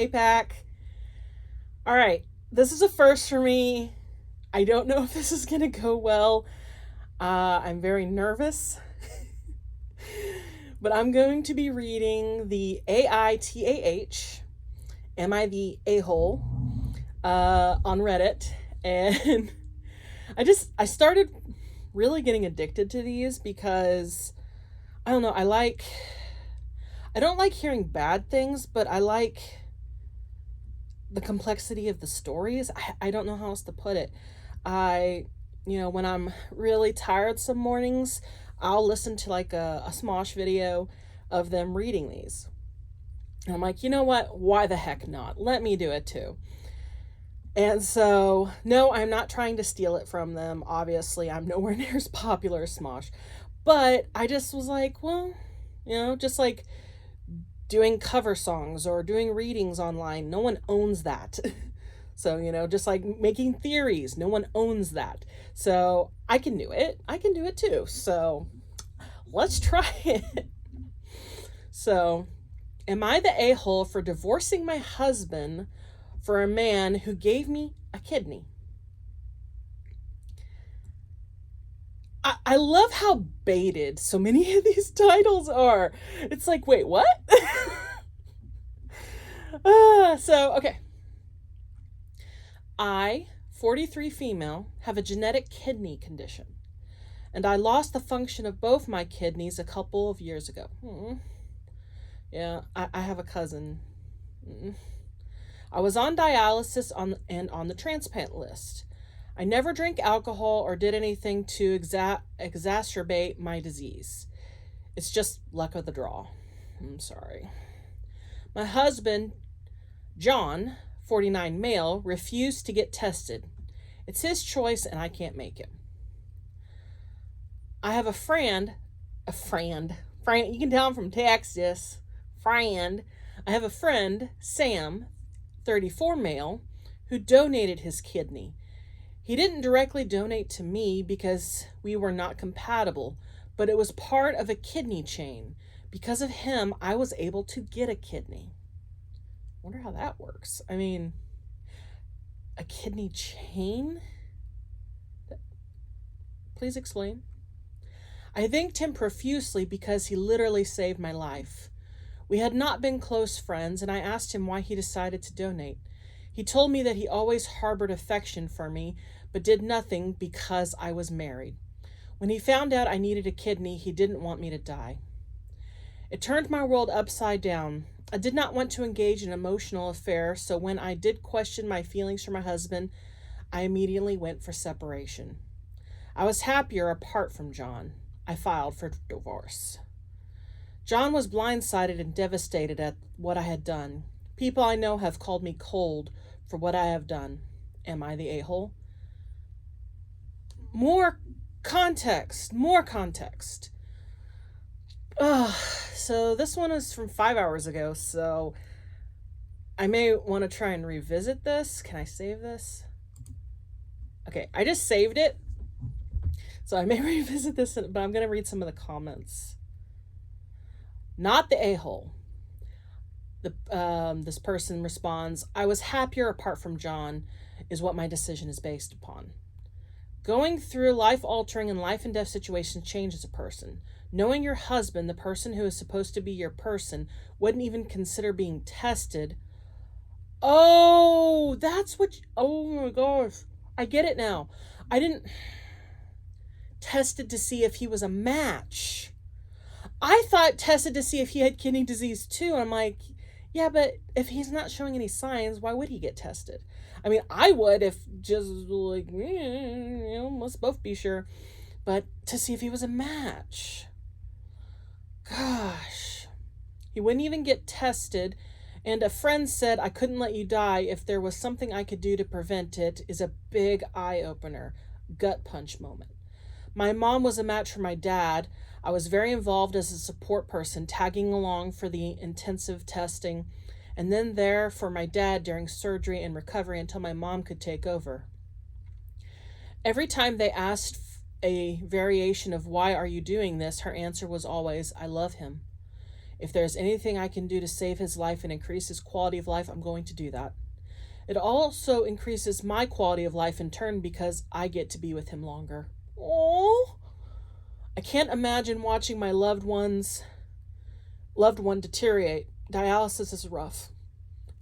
Hey, Pack. All right, this is a first for me. I don't know if this is going to go well. I'm very nervous. But I'm going to be reading the AITAH, Am I the A-hole, on Reddit. And I started really getting addicted to these because, I don't know, I don't like hearing bad things, but I like the complexity of the stories. I don't know how else to put it. When I'm really tired some mornings, I'll listen to like a Smosh video of them reading these. And I'm like, you know what? Why the heck not? Let me do it too. And so, no, I'm not trying to steal it from them. Obviously, I'm nowhere near as popular as Smosh. But I just was like, well, just like doing cover songs or doing readings online. No one owns that. So, just like making theories, no one owns that. So I can do it. I can do it too. So let's try it. So, am I the a-hole for divorcing my husband for a man who gave me a kidney? I love how baited so many of these titles are. It's like, wait, what? Okay. I, 43 female, have a genetic kidney condition, and I lost the function of both my kidneys a couple of years ago. Yeah, I have a cousin. I was on dialysis and on the transplant list. I never drank alcohol or did anything to exacerbate my disease. It's just luck of the draw. I'm sorry. My husband, John, 49 male, refused to get tested. It's his choice and I can't make it. I have a friend, you can tell I'm from Texas, I have a friend, Sam, 34 male, who donated his kidney. He didn't directly donate to me because we were not compatible, but it was part of a kidney chain. Because of him, I was able to get a kidney. Wonder how that works. I mean, a kidney chain? Please explain. I thanked him profusely because he literally saved my life. We had not been close friends, and I asked him why he decided to donate. He told me that he always harbored affection for me, but did nothing because I was married. When he found out I needed a kidney, he didn't want me to die. It turned my world upside down. I did not want to engage in an emotional affair, so when I did question my feelings for my husband, I immediately went for separation. I was happier apart from John. I filed for divorce. John was blindsided and devastated at what I had done. People I know have called me cold for what I have done. Am I the a-hole? More context. So this one is from 5 hours ago, so I may want to try and revisit this. Can I save this? Okay, I just saved it. So I may revisit this, but I'm going to read some of the comments. Not the a-hole. This person responds, I was happier apart from John is what my decision is based upon. Going through life-altering and life-and-death situations changes a person. Knowing your husband, the person who is supposed to be your person, wouldn't even consider being tested. Oh, that's what... oh my gosh. I get it now. I didn't... tested to see if he was a match. I thought tested to see if he had kidney disease too. And I'm like, yeah, but if he's not showing any signs, why would he get tested? I mean, I would if just like, let's both be sure. But to see if he was a match. Gosh. He wouldn't even get tested. And a friend said, I couldn't let you die. If there was something I could do to prevent it, is a big eye-opener. Gut punch moment. My mom was a match for my dad. I was very involved as a support person, tagging along for the intensive testing, and then there for my dad during surgery and recovery until my mom could take over. Every time they asked a variation of why are you doing this, her answer was always, I love him. If there's anything I can do to save his life and increase his quality of life, I'm going to do that. It also increases my quality of life in turn because I get to be with him longer. Oh, I can't imagine watching my loved one deteriorate. Dialysis is rough,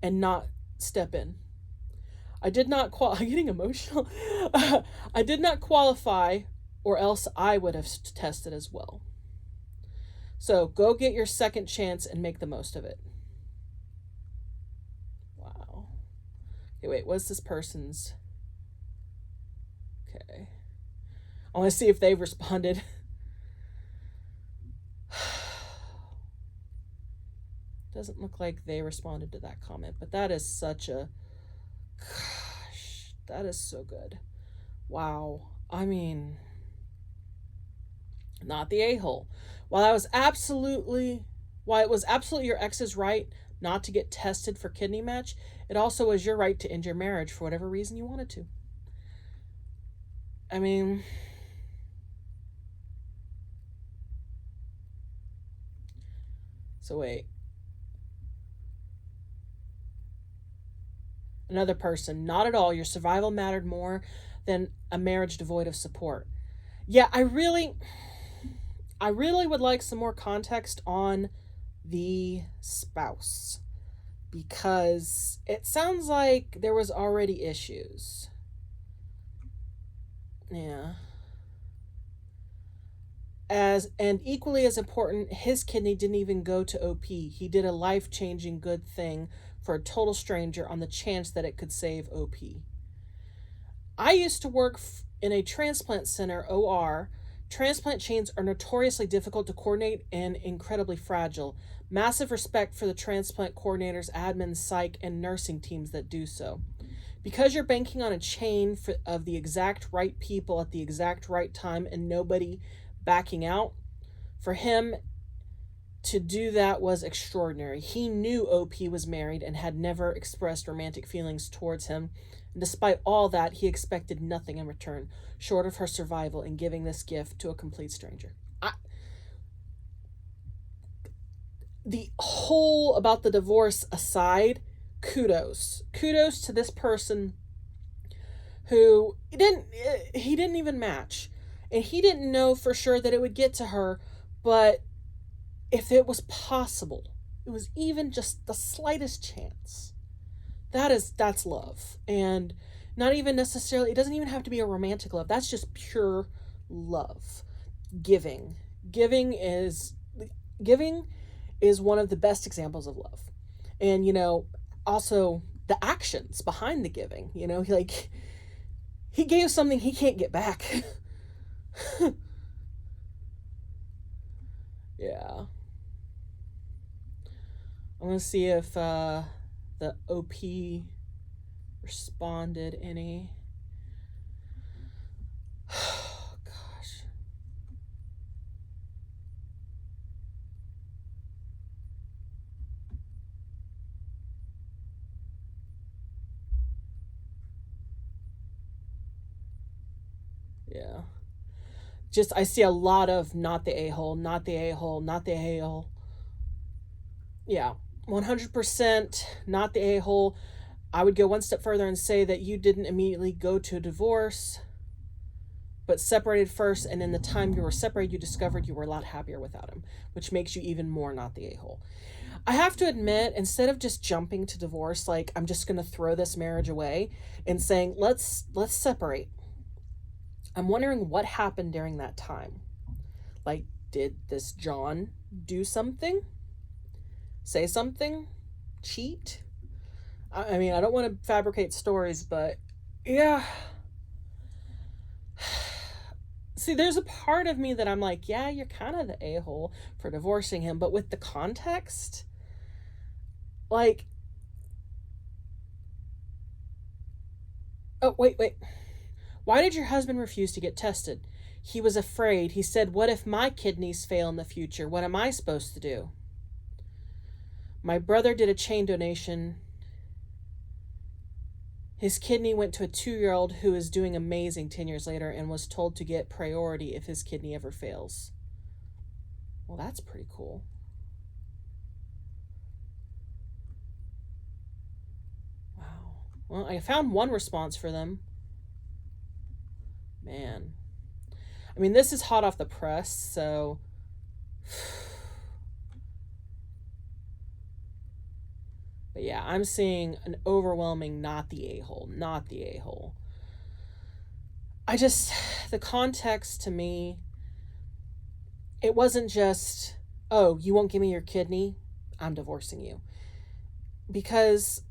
and not step in. I'm getting emotional. I did not qualify, or else I would have tested as well. So go get your second chance and make the most of it. Wow. Okay, wait, what's this person's? Okay. I want to see if they've responded. Doesn't look like they responded to that comment, but that is such a... Gosh, that is so good. Wow. I mean, not the a-hole. While it was absolutely your ex's right not to get tested for kidney match, it also was your right to end your marriage for whatever reason you wanted to. I mean, so wait. Another person, not at all. Your survival mattered more than a marriage devoid of support. Yeah, I really would like some more context on the spouse, because it sounds like there was already issues. Yeah. And equally as important, his kidney didn't even go to OP. He did a life-changing good thing for a total stranger on the chance that it could save OP. I used to work in a transplant center, OR. Transplant chains are notoriously difficult to coordinate and incredibly fragile. Massive respect for the transplant coordinators, admins, psych, and nursing teams that do so. Because you're banking on a chain of the exact right people at the exact right time and nobody backing out, for him to do that was extraordinary. He knew OP was married and had never expressed romantic feelings towards him. And despite all that, he expected nothing in return, short of her survival in giving this gift to a complete stranger. The whole about the divorce aside, kudos to this person who he didn't even match, and he didn't know for sure that it would get to her, but if it was possible, it was even just the slightest chance, that's love. And not even necessarily, it doesn't even have to be a romantic love. That's just pure love. Giving is one of the best examples of love. And, also the actions behind the giving, he gave something he can't get back. Yeah. I want to see if the OP responded any. Oh, gosh. Yeah. Just, I see a lot of not the a-hole, not the a-hole, not the a-hole. Yeah, 100% not the a-hole. I would go one step further and say that you didn't immediately go to a divorce, but separated first, and in the time you were separated, you discovered you were a lot happier without him, which makes you even more not the a-hole. I have to admit, instead of just jumping to divorce, like I'm just going to throw this marriage away and saying, let's separate, I'm wondering what happened during that time. Like, did this John do something? Say something? Cheat? I mean, I don't want to fabricate stories, but yeah. See, there's a part of me that I'm like, yeah, you're kind of the a-hole for divorcing him, but with the context, like, oh, wait. Why did your husband refuse to get tested? He was afraid. He said, what if my kidneys fail in the future? What am I supposed to do? My brother did a chain donation. His kidney went to a 2-year-old who is doing amazing 10 years later and was told to get priority if his kidney ever fails. Well, that's pretty cool. Well, I found one response for them. Man. I mean, this is hot off the press, so... But yeah, I'm seeing an overwhelming not the a-hole, not the a-hole. The context to me, it wasn't just, oh, you won't give me your kidney, I'm divorcing you. Because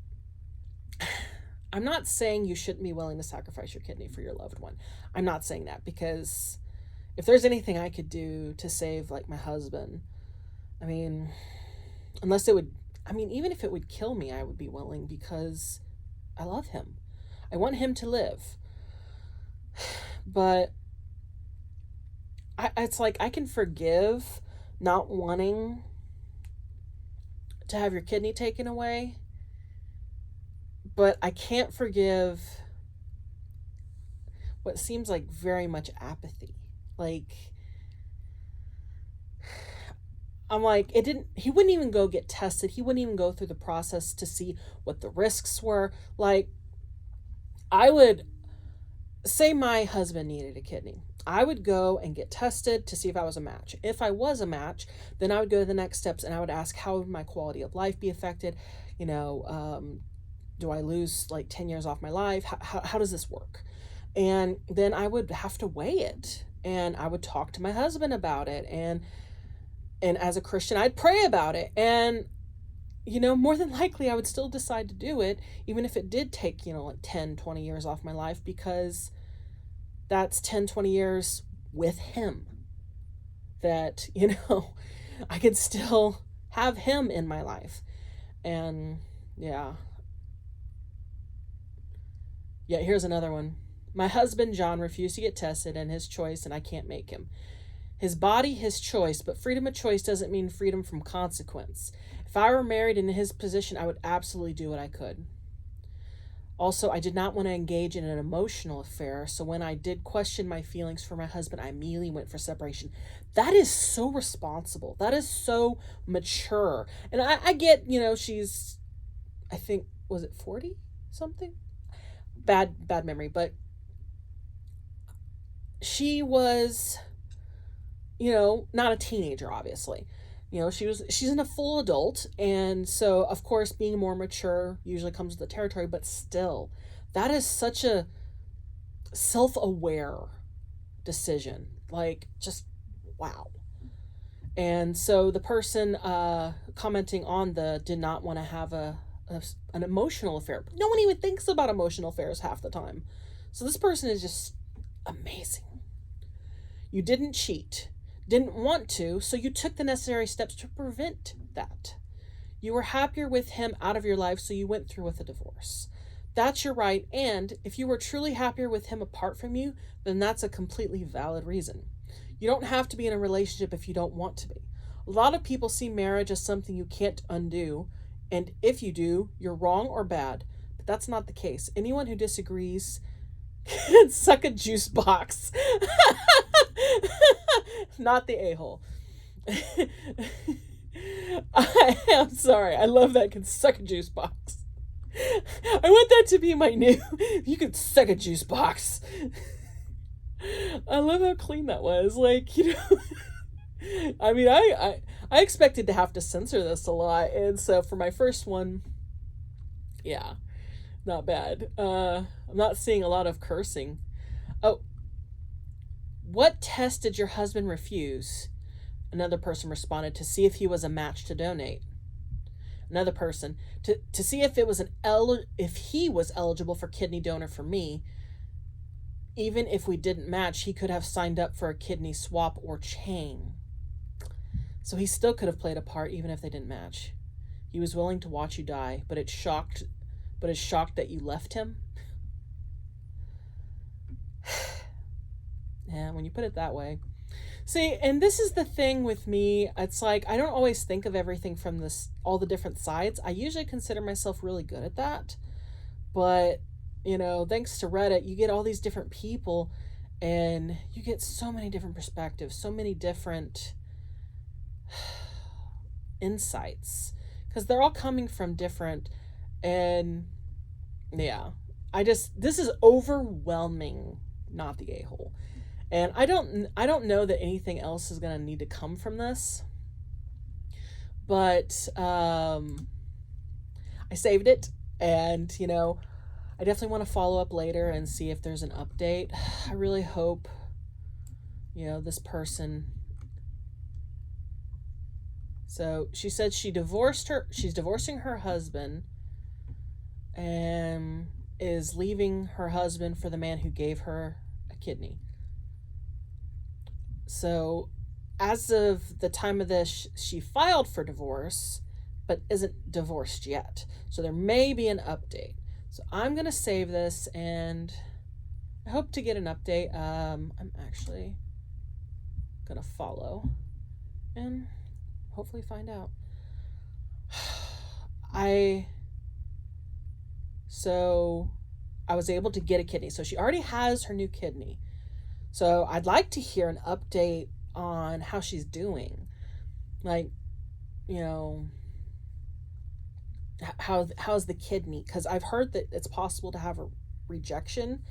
I'm not saying you shouldn't be willing to sacrifice your kidney for your loved one. I'm not saying that, because if there's anything I could do to save, like, my husband, I mean, even if it would kill me, I would be willing, because I love him. I want him to live. But it's like, I can forgive not wanting to have your kidney taken away, but I can't forgive what seems like very much apathy. Like, I'm like, he wouldn't even go get tested. He wouldn't even go through the process to see what the risks were. Like, I would say my husband needed a kidney. I would go and get tested to see if I was a match. If I was a match, then I would go to the next steps and I would ask, how would my quality of life be affected? Do I lose like 10 years off my life? How does this work? And then I would have to weigh it, and I would talk to my husband about it. And as a Christian, I'd pray about it. And, more than likely I would still decide to do it, even if it did take, like 10, 20 years off my life, because that's 10, 20 years with him that, I could still have him in my life. And yeah. Yeah, here's another one. My husband, John, refused to get tested, and his choice, and I can't make him. His body, his choice, but freedom of choice doesn't mean freedom from consequence. If I were married in his position, I would absolutely do what I could. Also, I did not want to engage in an emotional affair, so when I did question my feelings for my husband, I immediately went for separation. That is so responsible. That is so mature. And I get, she's, I think, was it 40 something? Bad memory, but she was, not a teenager, obviously. She's in a full adult, and so, of course, being more mature usually comes with the territory, but still, that is such a self-aware decision. Like, just, wow. And so the person commenting on did not want to have an emotional affair. No one even thinks about emotional affairs half the time. So this person is just amazing. You didn't cheat. Didn't want to, so you took the necessary steps to prevent that. You were happier with him out of your life, so you went through with a divorce. That's your right, and if you were truly happier with him apart from you, then that's a completely valid reason. You don't have to be in a relationship if you don't want to be. A lot of people see marriage as something you can't undo, and if you do, you're wrong or bad, but that's not the case. Anyone who disagrees can suck a juice box. Not the a-hole. I'm sorry. I love that. Can suck a juice box. I want that to be my new. You could suck a juice box. I love how clean that was. Like, I mean, I expected to have to censor this a lot, and so for my first one, yeah, not bad. I'm not seeing a lot of cursing. Oh. What test did your husband refuse? Another person responded, to see if he was a match to donate. Another person, to see if it was if he was eligible for kidney donor for me. Even if we didn't match, he could have signed up for a kidney swap or chain. So he still could have played a part even if they didn't match. He was willing to watch you die, but it's shocked that you left him. Yeah, when you put it that way. See, and this is the thing with me. It's like, I don't always think of everything from all the different sides. I usually consider myself really good at that. But, thanks to Reddit, you get all these different people, and you get so many different perspectives, so many different insights. Because they're all coming from different, and Yeah. This is overwhelming, not the a-hole. And I don't know that anything else is going to need to come from this. But I saved it, and I definitely want to follow up later and see if there's an update. I really hope this person. So she said she's divorcing her husband and is leaving her husband for the man who gave her a kidney. So as of the time of this, she filed for divorce, but isn't divorced yet. So there may be an update. So I'm going to save this, and I hope to get an update. I'm actually going to follow and hopefully find out. So I was able to get a kidney. So she already has her new kidney. So I'd like to hear an update on how she's doing. Like, how's the kidney? Because I've heard that it's possible to have a rejection.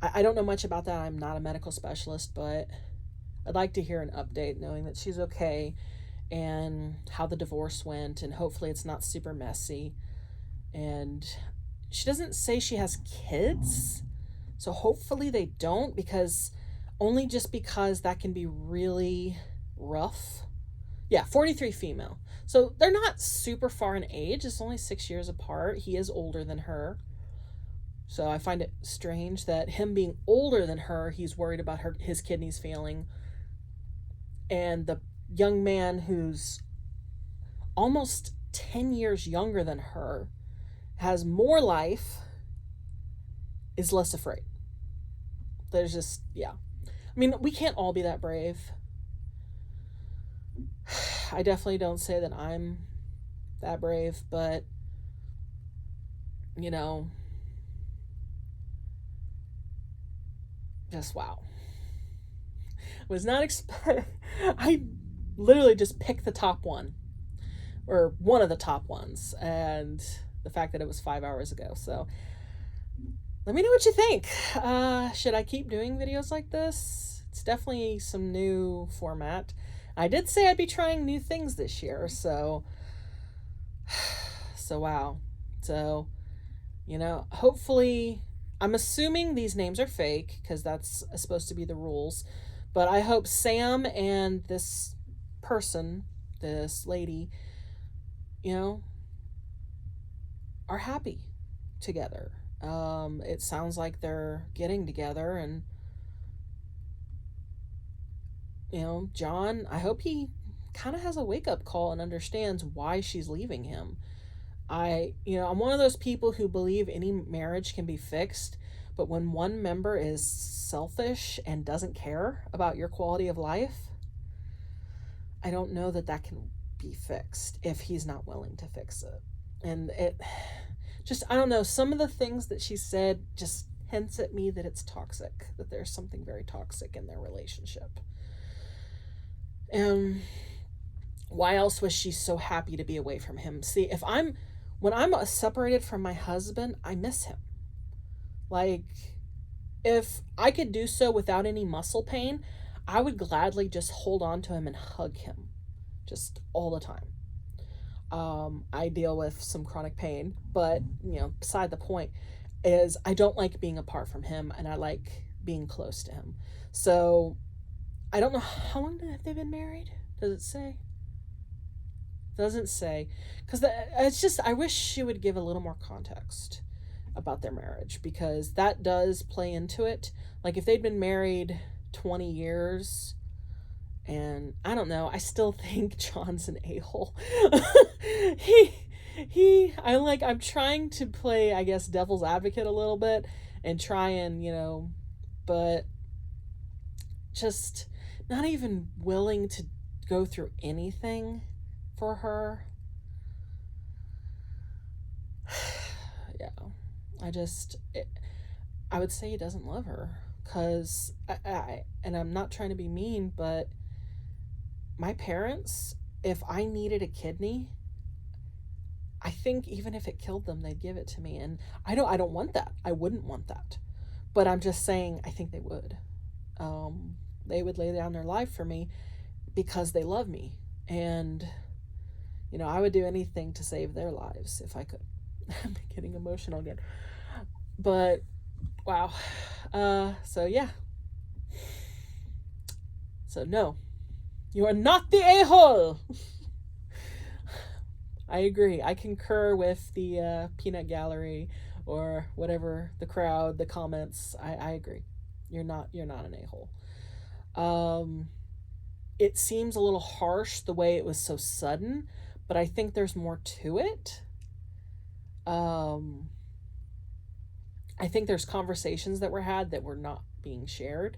I don't know much about that. I'm not a medical specialist, but I'd like to hear an update knowing that she's okay and how the divorce went, and hopefully it's not super messy. And she doesn't say she has kids, so hopefully they don't, because that can be really rough. Yeah, 43 female. So they're not super far in age. It's only 6 years apart. He is older than her. So I find it strange that him being older than her, he's worried about his kidneys failing. And the young man who's almost 10 years younger than her, has more life, is less afraid. There's just, yeah. I mean, we can't all be that brave. I definitely don't say that I'm that brave, but, just wow. Was not I literally just picked the top one, or one of the top ones, and the fact that it was 5 hours ago. So let me know what you think. Should I keep doing videos like this? It's definitely some new format. I did say I'd be trying new things this year, so wow. So, hopefully, I'm assuming these names are fake, because that's supposed to be the rules. But I hope Sam and this person, this lady, are happy together. It sounds like they're getting together, and John, I hope he kind of has a wake-up call and understands why she's leaving him. I'm one of those people who believe any marriage can be fixed, but when one member is selfish and doesn't care about your quality of life, I don't know that can be fixed if he's not willing to fix it. And I don't know, some of the things that she said just hints at me that it's toxic, that there's something very toxic in their relationship. And why else was she so happy to be away from him? See, when I'm separated from my husband, I miss him. Like, if I could do so without any muscle pain, I would gladly just hold on to him and hug him just all the time. I deal with some chronic pain, but, beside the point is I don't like being apart from him, and I like being close to him. So I don't know how long have they been married? Does it say? Doesn't say. Because it's just, I wish she would give a little more context about their marriage, because that does play into it. Like, if they'd been married 20 years, and I don't know, I still think John's an a-hole. I'm trying to play, I guess, devil's advocate a little bit, and try and, but just not even willing to go through anything for her. Yeah, I would say he doesn't love her, because and I'm not trying to be mean, but my parents, if I needed a kidney, I think even if it killed them, they'd give it to me. And I don't want that. I wouldn't want that. But I'm just saying, I think they would. They would lay down their life for me because they love me. And, I would do anything to save their lives if I could. I'm getting emotional again. But, wow. So, yeah. So, no. You are not the a-hole! I agree. I concur with the peanut gallery or whatever, the crowd, the comments. I agree. You're not an a-hole. It seems a little harsh the way it was so sudden, but I think there's more to it. I think there's conversations that were had that were not being shared,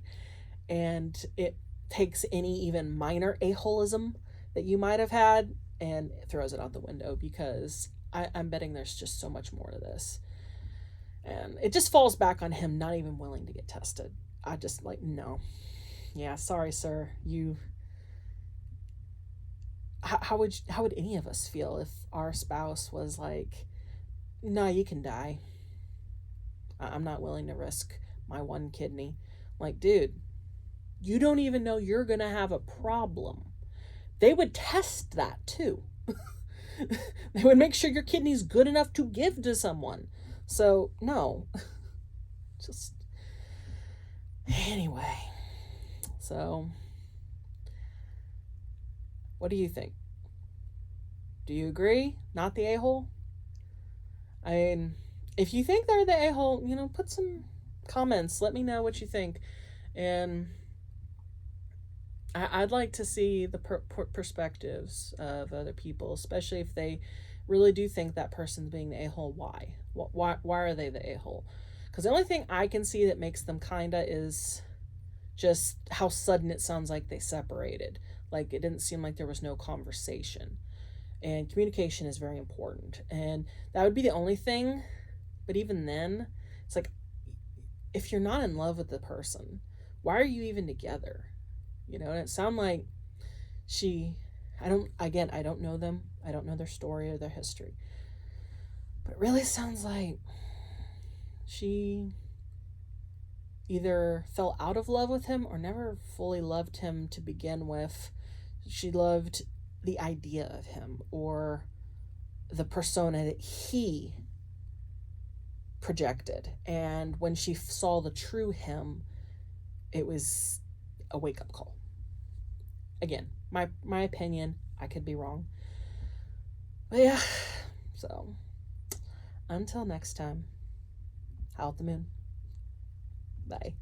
and it takes any even minor a-holism that you might have had and throws it out the window, because I'm betting there's just so much more to this. And it just falls back on him not even willing to get tested. I just no. Yeah, sorry, sir. How would any of us feel if our spouse was like, no, you can die. I'm not willing to risk my one kidney. Like, dude, you don't even know you're going to have a problem. They would test that too. They would make sure your kidney's good enough to give to someone. So, no. Just, anyway. So, what do you think? Do you agree? Not the a-hole? I mean, if you think they're the a-hole, put some comments. Let me know what you think. And I'd like to see the perspectives of other people, especially if they really do think that person's being the a-hole. Why? Why are they the a-hole? Because the only thing I can see that makes them kinda is just how sudden it sounds like they separated. Like, it didn't seem like there was no conversation. And communication is very important. And that would be the only thing. But even then, it's like, if you're not in love with the person, why are you even together? And it sounded like I don't know them. I don't know their story or their history. But it really sounds like she either fell out of love with him or never fully loved him to begin with. She loved the idea of him or the persona that he projected. And when she saw the true him, it was a wake-up call. Again, my opinion, I could be wrong. But yeah, so until next time, howl at the moon. Bye.